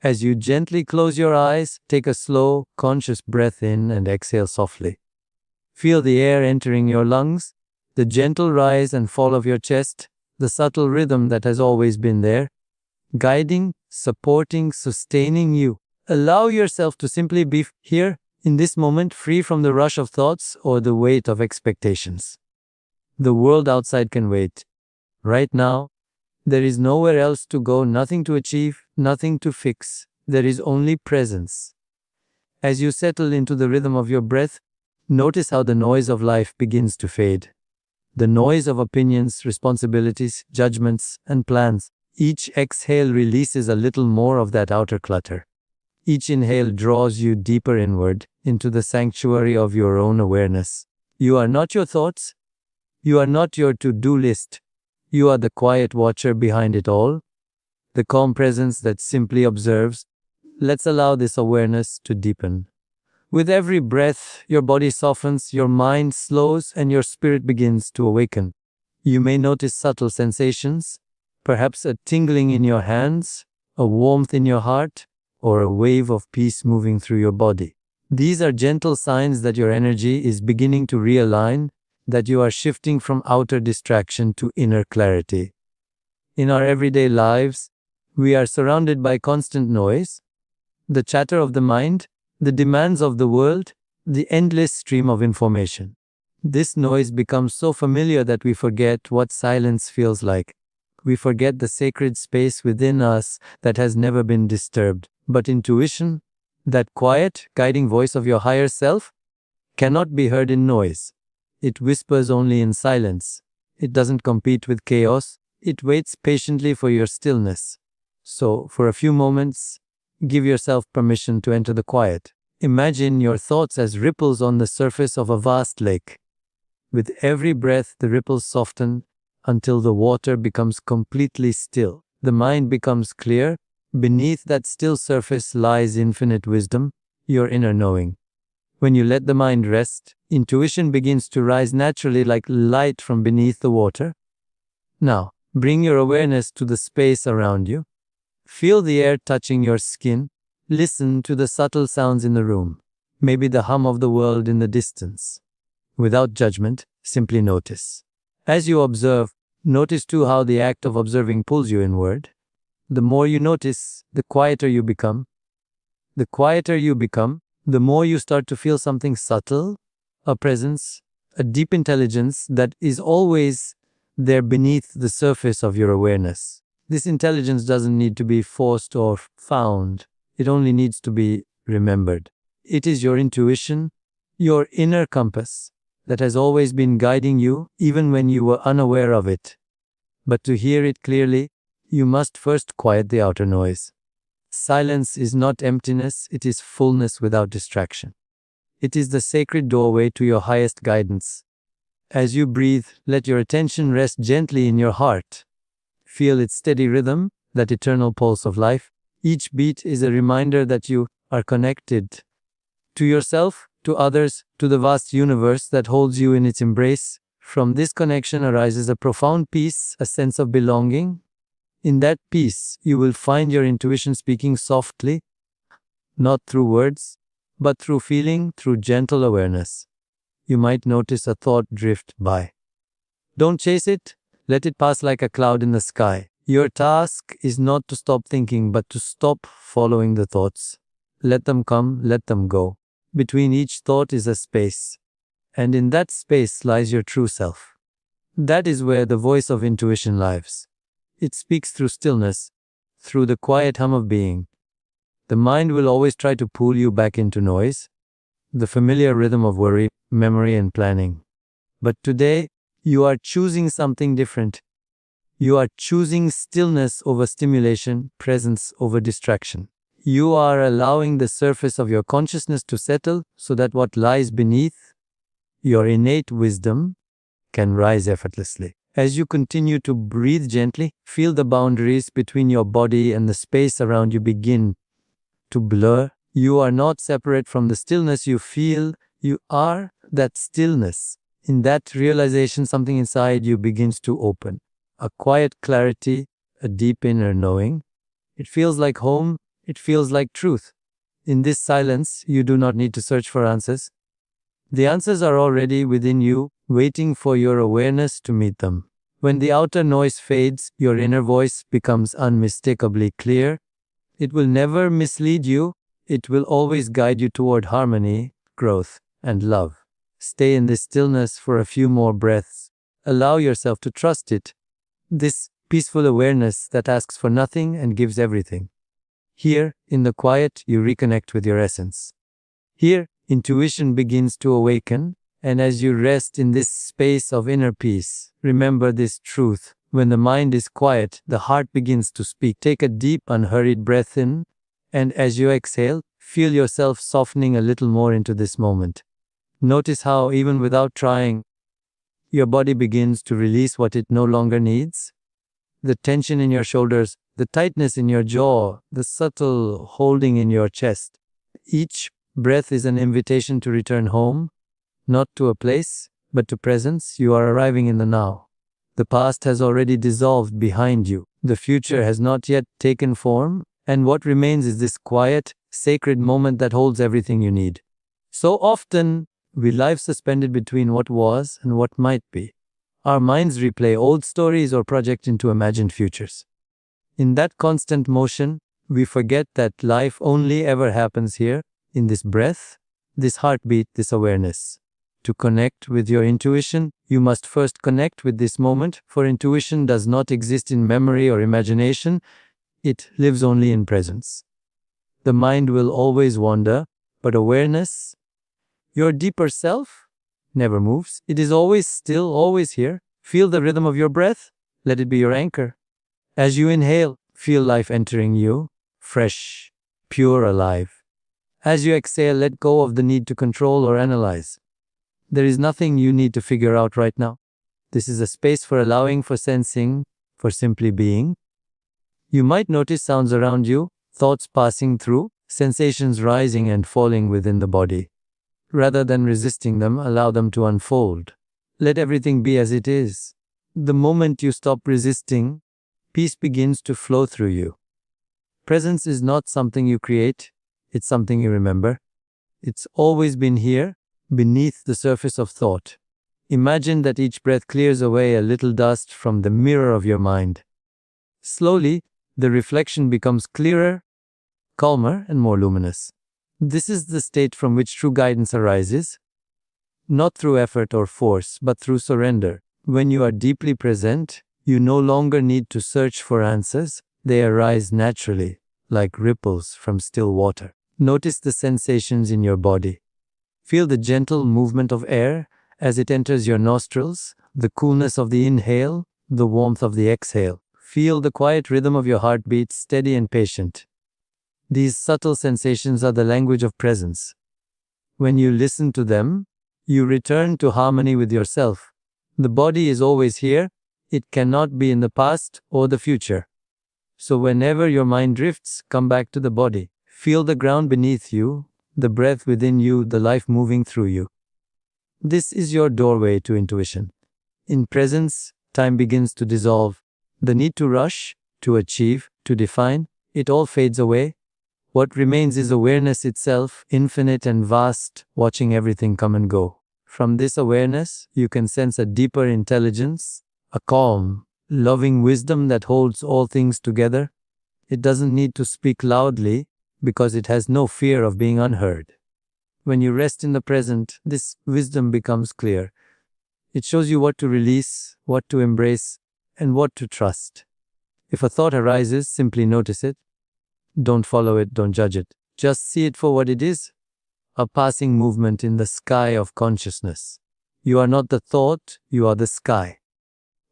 As you gently close your eyes, take a slow, conscious breath in and exhale softly. Feel the air entering your lungs, the gentle rise and fall of your chest, the subtle rhythm that has always been there, guiding, supporting, sustaining you. Allow yourself to simply be here in this moment, free from the rush of thoughts or the weight of expectations. The world outside can wait. Right now, there is nowhere else to go, nothing to achieve, nothing to fix. There is only presence. As you settle into the rhythm of your breath, notice how the noise of life begins to fade. The noise of opinions, responsibilities, judgments, and plans. Each exhale releases a little more of that outer clutter. Each inhale draws you deeper inward, into the sanctuary of your own awareness. You are not your thoughts. You are not your to-do list. You are the quiet watcher behind it all, the calm presence that simply observes. Let's allow this awareness to deepen. With every breath, your body softens, your mind slows, and your spirit begins to awaken. You may notice subtle sensations, perhaps a tingling in your hands, a warmth in your heart, or a wave of peace moving through your body. These are gentle signs that your energy is beginning to realign, that you are shifting from outer distraction to inner clarity. In our everyday lives, we are surrounded by constant noise, the chatter of the mind, the demands of the world, the endless stream of information. This noise becomes so familiar that we forget what silence feels like. We forget the sacred space within us that has never been disturbed. But intuition, that quiet, guiding voice of your higher self, cannot be heard in noise. It whispers only in silence. It doesn't compete with chaos. It waits patiently for your stillness. So, for a few moments, give yourself permission to enter the quiet. Imagine your thoughts as ripples on the surface of a vast lake. With every breath, the ripples soften until the water becomes completely still. The mind becomes clear. Beneath that still surface lies infinite wisdom, your inner knowing. When you let the mind rest, intuition begins to rise naturally like light from beneath the water. Now, bring your awareness to the space around you. Feel the air touching your skin. Listen to the subtle sounds in the room, maybe the hum of the world in the distance. Without judgment, simply notice. As you observe, notice too how the act of observing pulls you inward. The more you notice, the quieter you become. The quieter you become, the more you start to feel something subtle, a presence, a deep intelligence that is always there beneath the surface of your awareness. This intelligence doesn't need to be forced or found. It only needs to be remembered. It is your intuition, your inner compass, that has always been guiding you, even when you were unaware of it. But to hear it clearly, you must first quiet the outer noise. Silence is not emptiness, it is fullness without distraction. It is the sacred doorway to your highest guidance. As you breathe, let your attention rest gently in your heart. Feel its steady rhythm, that eternal pulse of life. Each beat is a reminder that you are connected to yourself, to others, to the vast universe that holds you in its embrace. From this connection arises a profound peace, a sense of belonging. In that peace, you will find your intuition speaking softly, not through words, but through feeling, through gentle awareness. You might notice a thought drift by. Don't chase it, let it pass like a cloud in the sky. Your task is not to stop thinking, but to stop following the thoughts. Let them come, let them go. Between each thought is a space, and in that space lies your true self. That is where the voice of intuition lives. It speaks through stillness, through the quiet hum of being. The mind will always try to pull you back into noise, the familiar rhythm of worry, memory, and planning. But today, you are choosing something different. You are choosing stillness over stimulation, presence over distraction. You are allowing the surface of your consciousness to settle so that what lies beneath, your innate wisdom, can rise effortlessly. As you continue to breathe gently, feel the boundaries between your body and the space around you begin to blur. You are not separate from the stillness you feel. You are that stillness. In that realization, something inside you begins to open. A quiet clarity, a deep inner knowing. It feels like home, It feels like truth. In this silence, you do not need to search for answers. The answers are already within you, waiting for your awareness to meet them. When the outer noise fades, your inner voice becomes unmistakably clear. It will never mislead you. It will always guide you toward harmony, growth, and love. Stay in this stillness for a few more breaths. Allow yourself to trust it. This peaceful awareness that asks for nothing and gives everything. Here, in the quiet, you reconnect with your essence. Here, intuition begins to awaken, and as you rest in this space of inner peace, remember this truth. When the mind is quiet, the heart begins to speak. Take a deep, unhurried breath in, and as you exhale, feel yourself softening a little more into this moment. Notice how, even without trying, your body begins to release what it no longer needs. The tension in your shoulders, the tightness in your jaw, the subtle holding in your chest. Each breath is an invitation to return home, not to a place, but to presence. You are arriving in the now. The past has already dissolved behind you. The future has not yet taken form, and what remains is this quiet, sacred moment that holds everything you need. So often, we live suspended between what was and what might be. Our minds replay old stories or project into imagined futures. In that constant motion, we forget that life only ever happens here, in this breath, this heartbeat, this awareness. To connect with your intuition, you must first connect with this moment, for intuition does not exist in memory or imagination, it lives only in presence. The mind will always wander, but awareness, your deeper self, never moves. It is always still, always here. Feel the rhythm of your breath. Let it be your anchor. As you inhale, feel life entering you, fresh, pure, alive. As you exhale, let go of the need to control or analyze. There is nothing you need to figure out right now. This is a space for allowing, for sensing, for simply being. You might notice sounds around you, thoughts passing through, sensations rising and falling within the body. Rather than resisting them, allow them to unfold. Let everything be as it is. The moment you stop resisting, peace begins to flow through you. Presence is not something you create, it's something you remember. It's always been here, beneath the surface of thought. Imagine that each breath clears away a little dust from the mirror of your mind. Slowly, the reflection becomes clearer, calmer, and more luminous. This is the state from which true guidance arises, not through effort or force, but through surrender. When you are deeply present, you no longer need to search for answers. They arise naturally, like ripples from still water. Notice the sensations in your body. Feel the gentle movement of air as it enters your nostrils, the coolness of the inhale, the warmth of the exhale. Feel the quiet rhythm of your heartbeat, steady and patient. These subtle sensations are the language of presence. When you listen to them, you return to harmony with yourself. The body is always here. It cannot be in the past or the future. So whenever your mind drifts, come back to the body. Feel the ground beneath you, the breath within you, the life moving through you. This is your doorway to intuition. In presence, time begins to dissolve. The need to rush, to achieve, to define, it all fades away. What remains is awareness itself, infinite and vast, watching everything come and go. From this awareness, you can sense a deeper intelligence, a calm, loving wisdom that holds all things together. It doesn't need to speak loudly because it has no fear of being unheard. When you rest in the present, this wisdom becomes clear. It shows you what to release, what to embrace, and what to trust. If a thought arises, simply notice it. Don't follow it, don't judge it. Just see it for what it is, a passing movement in the sky of consciousness. You are not the thought, you are the sky.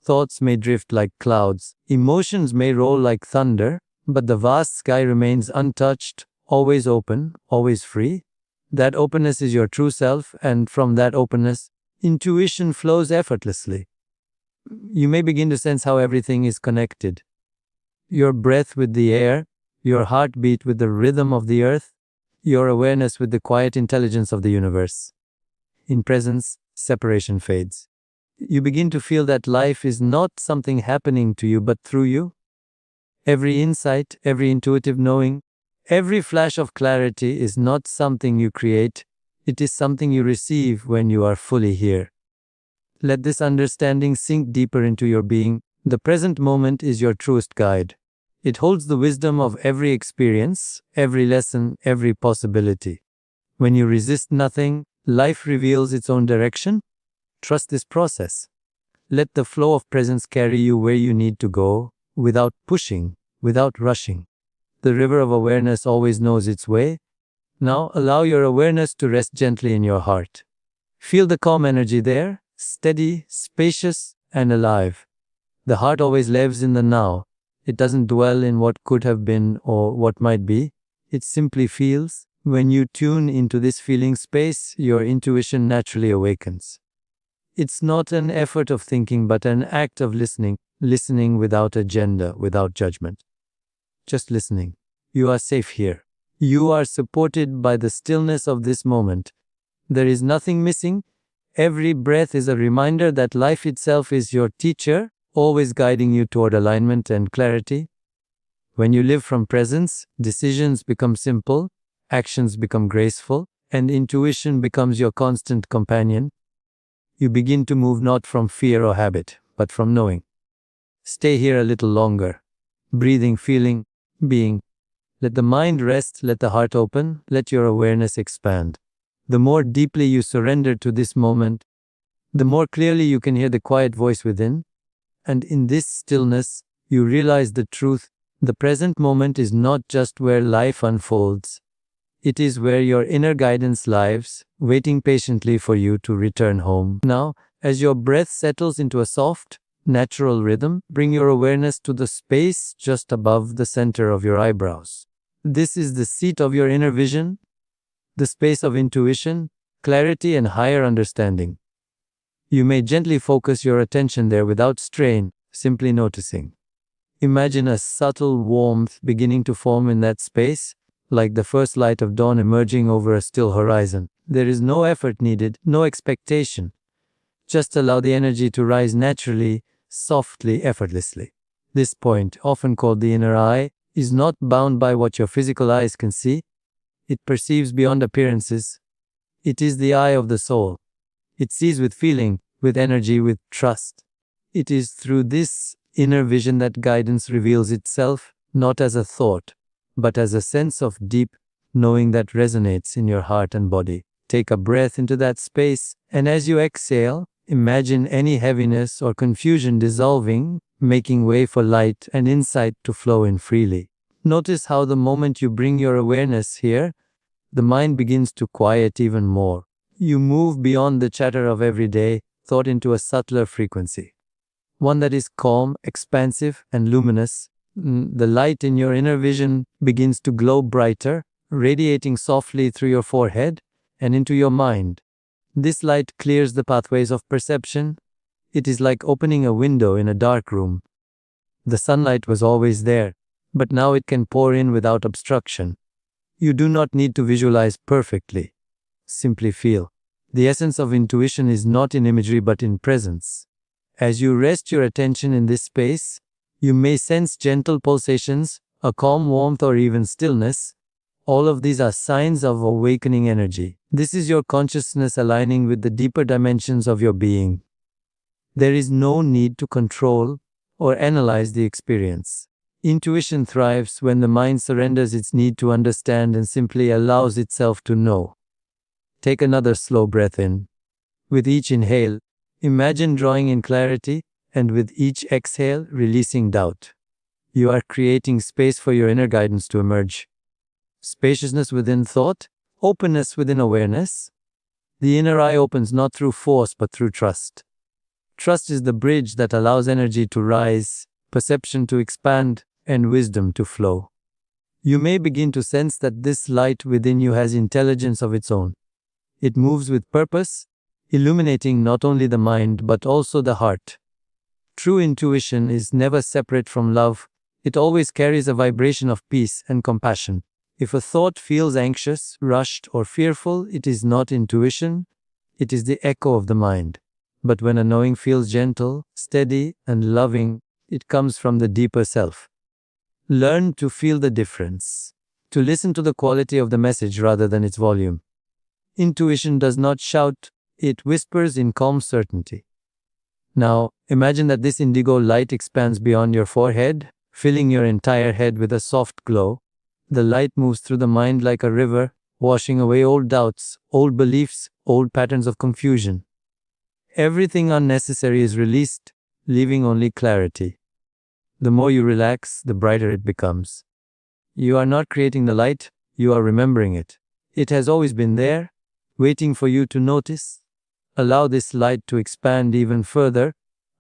Thoughts may drift like clouds, emotions may roll like thunder, but the vast sky remains untouched, always open, always free. That openness is your true self, and from that openness, intuition flows effortlessly. You may begin to sense how everything is connected. Your breath with the air, your heartbeat with the rhythm of the earth, your awareness with the quiet intelligence of the universe. In presence, separation fades. You begin to feel that life is not something happening to you but through you. Every insight, every intuitive knowing, Every flash of clarity is not something you create, it is something you receive when you are fully here. Let this understanding sink deeper into your being. The present moment is your truest guide. It holds the wisdom of every experience, every lesson, every possibility. When you resist nothing, life reveals its own direction. Trust this process. Let the flow of presence carry you where you need to go, without pushing, without rushing. The river of awareness always knows its way. Now allow your awareness to rest gently in your heart. Feel the calm energy there, steady, spacious, and alive. The heart always lives in the now. It doesn't dwell in what could have been or what might be. It simply feels. When you tune into this feeling space, your intuition naturally awakens. It's not an effort of thinking, but an act of listening without agenda, without judgment. Just listening. You are safe here. You are supported by the stillness of this moment. There is nothing missing. Every breath is a reminder that life itself is your teacher, always guiding you toward alignment and clarity. When you live from presence, decisions become simple, actions become graceful, and intuition becomes your constant companion. You begin to move not from fear or habit, but from knowing. Stay here a little longer. Breathing, feeling, being. Let the mind rest, let the heart open, let your awareness expand. The more deeply you surrender to this moment, the more clearly you can hear the quiet voice within. And in this stillness, you realize the truth. The present moment is not just where life unfolds. It is where your inner guidance lives, waiting patiently for you to return home. Now, as your breath settles into a soft, natural rhythm, bring your awareness to the space just above the center of your eyebrows. This is the seat of your inner vision, the space of intuition, clarity, and higher understanding. You may gently focus your attention there without strain, simply noticing. Imagine a subtle warmth beginning to form in that space, like the first light of dawn emerging over a still horizon. There is no effort needed, no expectation. Just allow the energy to rise naturally, softly, effortlessly. This point, often called the inner eye, is not bound by what your physical eyes can see. It perceives beyond appearances. It is the eye of the soul. It sees with feeling, with energy, with trust. It is through this inner vision that guidance reveals itself, not as a thought, but as a sense of deep knowing that resonates in your heart and body. Take a breath into that space, and as you exhale, imagine any heaviness or confusion dissolving, making way for light and insight to flow in freely. Notice how the moment you bring your awareness here, the mind begins to quiet even more. You move beyond the chatter of everyday thought into a subtler frequency, one that is calm, expansive, and luminous. The light in your inner vision begins to glow brighter, radiating softly through your forehead and into your mind. This light clears the pathways of perception. It is like opening a window in a dark room. The sunlight was always there, but now it can pour in without obstruction. You do not need to visualize perfectly. Simply feel. The essence of intuition is not in imagery but in presence. As you rest your attention in this space, you may sense gentle pulsations, a calm warmth, or even stillness. All of these are signs of awakening energy. This is your consciousness aligning with the deeper dimensions of your being. There is no need to control or analyze the experience. Intuition thrives when the mind surrenders its need to understand and simply allows itself to know. Take another slow breath in. With each inhale, imagine drawing in clarity, and with each exhale, releasing doubt. You are creating space for your inner guidance to emerge. Spaciousness within thought, openness within awareness. The inner eye opens not through force but through trust. Trust is the bridge that allows energy to rise, perception to expand, and wisdom to flow. You may begin to sense that this light within you has intelligence of its own. It moves with purpose, illuminating not only the mind but also the heart. True intuition is never separate from love. It always carries a vibration of peace and compassion. If a thought feels anxious, rushed, or fearful, it is not intuition, it is the echo of the mind. But when a knowing feels gentle, steady, and loving, it comes from the deeper self. Learn to feel the difference. to listen to the quality of the message rather than its volume. Intuition does not shout, it whispers in calm certainty. Now, imagine that this indigo light expands beyond your forehead, filling your entire head with a soft glow. The light moves through the mind like a river, washing away old doubts, old beliefs, old patterns of confusion. Everything unnecessary is released, leaving only clarity. The more you relax, the brighter it becomes. You are not creating the light, you are remembering it. It has always been there, waiting for you to notice. Allow this light to expand even further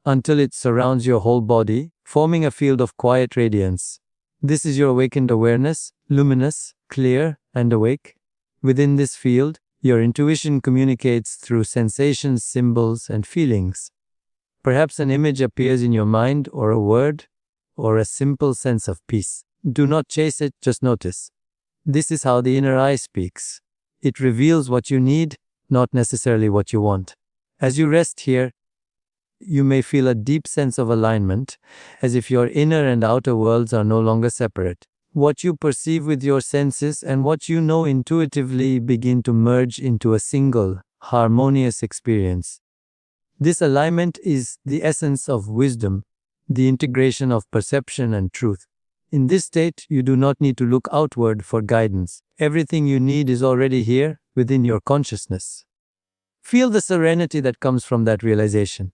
until it surrounds your whole body, forming a field of quiet radiance. This is your awakened awareness, luminous, clear, and awake. Within this field, your intuition communicates through sensations, symbols, and feelings. Perhaps an image appears in your mind, or a word, or a simple sense of peace. Do not chase it, just notice. This is how the inner eye speaks. It reveals what you need, not necessarily what you want. As you rest here, you may feel a deep sense of alignment, as if your inner and outer worlds are no longer separate. What you perceive with your senses and what you know intuitively begin to merge into a single, harmonious experience. This alignment is the essence of wisdom, the integration of perception and truth. In this state, you do not need to look outward for guidance. Everything you need is already here, within your consciousness. Feel the serenity that comes from that realization.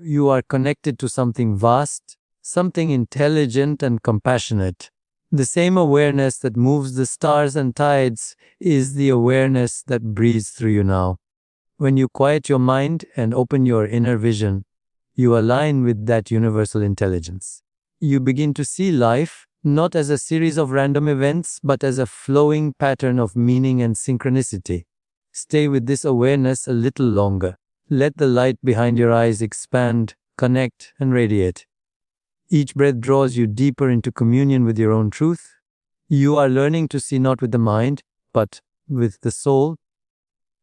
You are connected to something vast, something intelligent and compassionate. The same awareness that moves the stars and tides is the awareness that breathes through you now. When you quiet your mind and open your inner vision, you align with that universal intelligence. You begin to see life not as a series of random events, but as a flowing pattern of meaning and synchronicity. Stay with this awareness a little longer. Let the light behind your eyes expand, connect, and radiate. Each breath draws you deeper into communion with your own truth. You are learning to see not with the mind, but with the soul,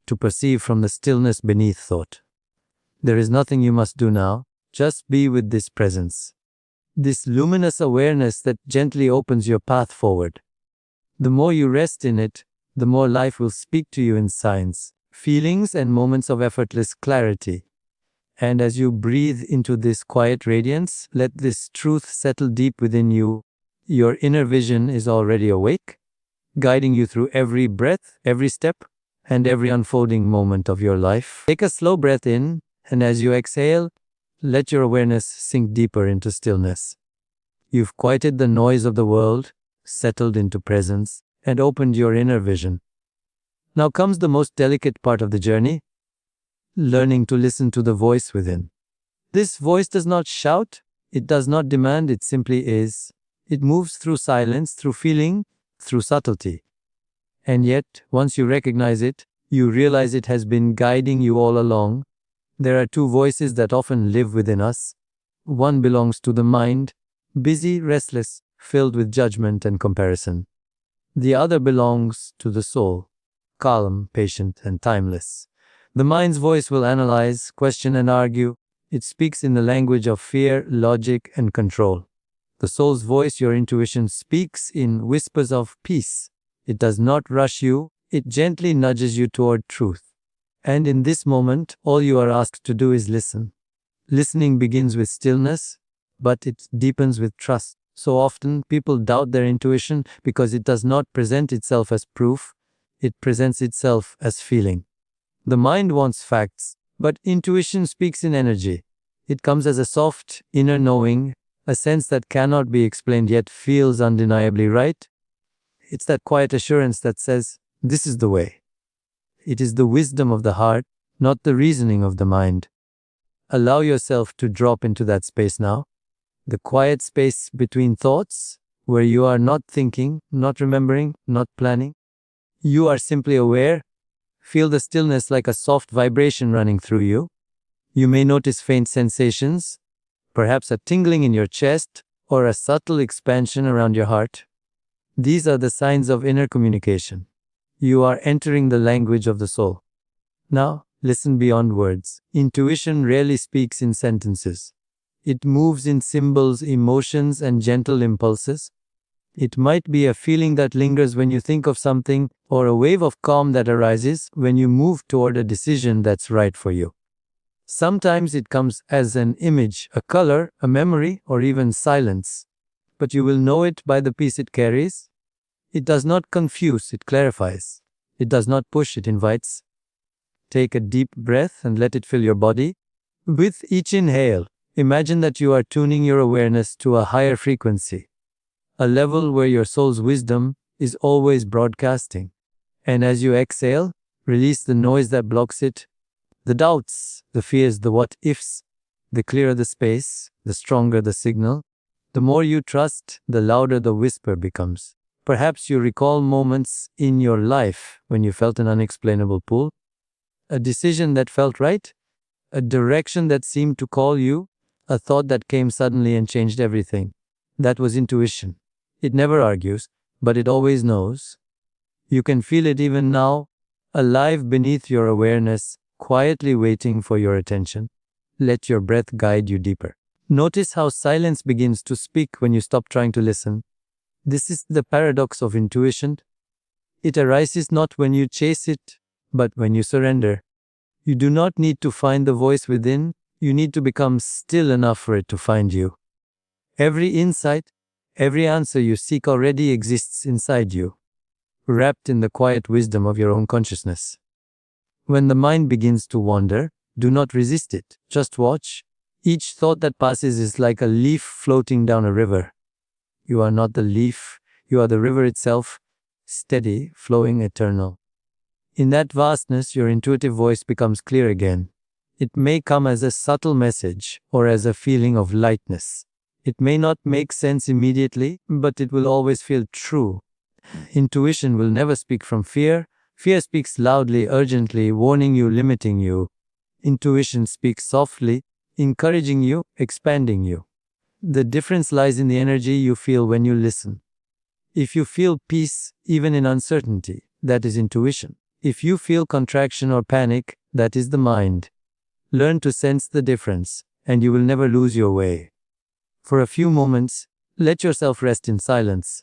to perceive from the stillness beneath thought. There is nothing you must do now, just be with this presence. This luminous awareness that gently opens your path forward. The more you rest in it, the more life will speak to you in signs, feelings, and moments of effortless clarity. And as you breathe into this quiet radiance, let this truth settle deep within you. Your inner vision is already awake, guiding you through every breath, every step, and every unfolding moment of your life. Take a slow breath in, and as you exhale, let your awareness sink deeper into stillness. You've quieted the noise of the world, settled into presence, and opened your inner vision. Now comes the most delicate part of the journey, learning to listen to the voice within. This voice does not shout, it does not demand, it simply is. It moves through silence, through feeling, through subtlety. And yet, once you recognize it, you realize it has been guiding you all along. There are two voices that often live within us. One belongs to the mind, busy, restless, filled with judgment and comparison. The other belongs to the soul, calm, patient, and timeless. The mind's voice will analyze, question, and argue. It speaks in the language of fear, logic, and control. The soul's voice, your intuition, speaks in whispers of peace. It does not rush you, it gently nudges you toward truth. And in this moment, all you are asked to do is listen. Listening begins with stillness, but it deepens with trust. So often, people doubt their intuition because it does not present itself as proof, it presents itself as feeling. The mind wants facts, but intuition speaks in energy. It comes as a soft, inner knowing, a sense that cannot be explained yet feels undeniably right. It's that quiet assurance that says, this is the way. It is the wisdom of the heart, not the reasoning of the mind. Allow yourself to drop into that space now. The quiet space between thoughts, where you are not thinking, not remembering, not planning. You are simply aware. Feel the stillness like a soft vibration running through you. You may notice faint sensations, perhaps a tingling in your chest or a subtle expansion around your heart. These are the signs of inner communication. You are entering the language of the soul. Now, listen beyond words. Intuition rarely speaks in sentences. It moves in symbols, emotions, and gentle impulses. It might be a feeling that lingers when you think of something, or a wave of calm that arises when you move toward a decision that's right for you. Sometimes it comes as an image, a color, a memory, or even silence. But you will know it by the peace it carries. It does not confuse, it clarifies. It does not push, it invites. Take a deep breath and let it fill your body. With each inhale, imagine that you are tuning your awareness to a higher frequency, a level where your soul's wisdom is always broadcasting. And as you exhale, release the noise that blocks it, the doubts, the fears, the what ifs. The clearer the space, the stronger the signal. The more you trust, the louder the whisper becomes. Perhaps you recall moments in your life when you felt an unexplainable pull, a decision that felt right, a direction that seemed to call you, a thought that came suddenly and changed everything. That was intuition. It never argues, but it always knows. You can feel it even now, alive beneath your awareness, quietly waiting for your attention. Let your breath guide you deeper. Notice how silence begins to speak when you stop trying to listen. This is the paradox of intuition. It arises not when you chase it, but when you surrender. You do not need to find the voice within, you need to become still enough for it to find you. Every insight, every answer you seek already exists inside you, wrapped in the quiet wisdom of your own consciousness. When the mind begins to wander, do not resist it, just watch. Each thought that passes is like a leaf floating down a river. You are not the leaf, you are the river itself, steady, flowing, eternal. In that vastness, your intuitive voice becomes clear again. It may come as a subtle message or as a feeling of lightness. It may not make sense immediately, but it will always feel true. Intuition will never speak from fear. Fear speaks loudly, urgently, warning you, limiting you. Intuition speaks softly, encouraging you, expanding you. The difference lies in the energy you feel when you listen. If you feel peace, even in uncertainty, that is intuition. If you feel contraction or panic, that is the mind. Learn to sense the difference, and you will never lose your way. For a few moments, let yourself rest in silence.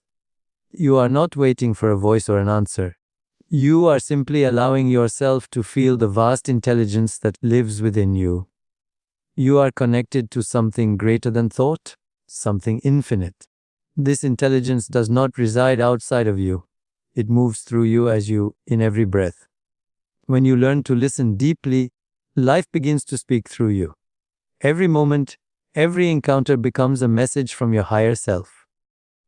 You are not waiting for a voice or an answer. You are simply allowing yourself to feel the vast intelligence that lives within you. You are connected to something greater than thought, something infinite. This intelligence does not reside outside of you. It moves through you as you, in every breath. When you learn to listen deeply, life begins to speak through you. Every moment, every encounter becomes a message from your higher self.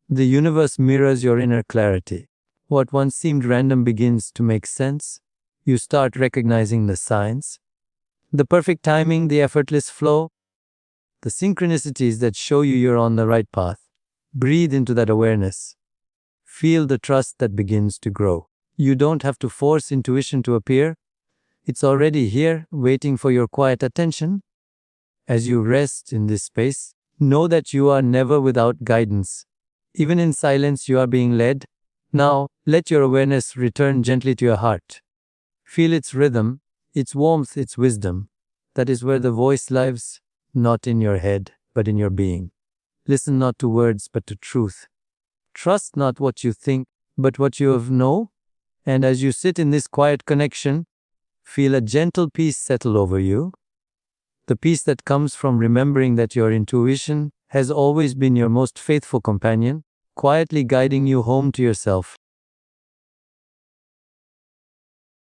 The universe mirrors your inner clarity. What once seemed random begins to make sense. You start recognizing the signs, the perfect timing, the effortless flow, the synchronicities that show you you're on the right path. Breathe into that awareness. Feel the trust that begins to grow. You don't have to force intuition to appear. It's already here, waiting for your quiet attention. As you rest in this space, know that you are never without guidance. Even in silence, you are being led. Now, let your awareness return gently to your heart. Feel its rhythm, its warmth, its wisdom. That is where the voice lives, not in your head, but in your being. Listen not to words, but to truth. Trust not what you think, but what you know. And as you sit in this quiet connection, feel a gentle peace settle over you. The peace that comes from remembering that your intuition has always been your most faithful companion, quietly guiding you home to yourself.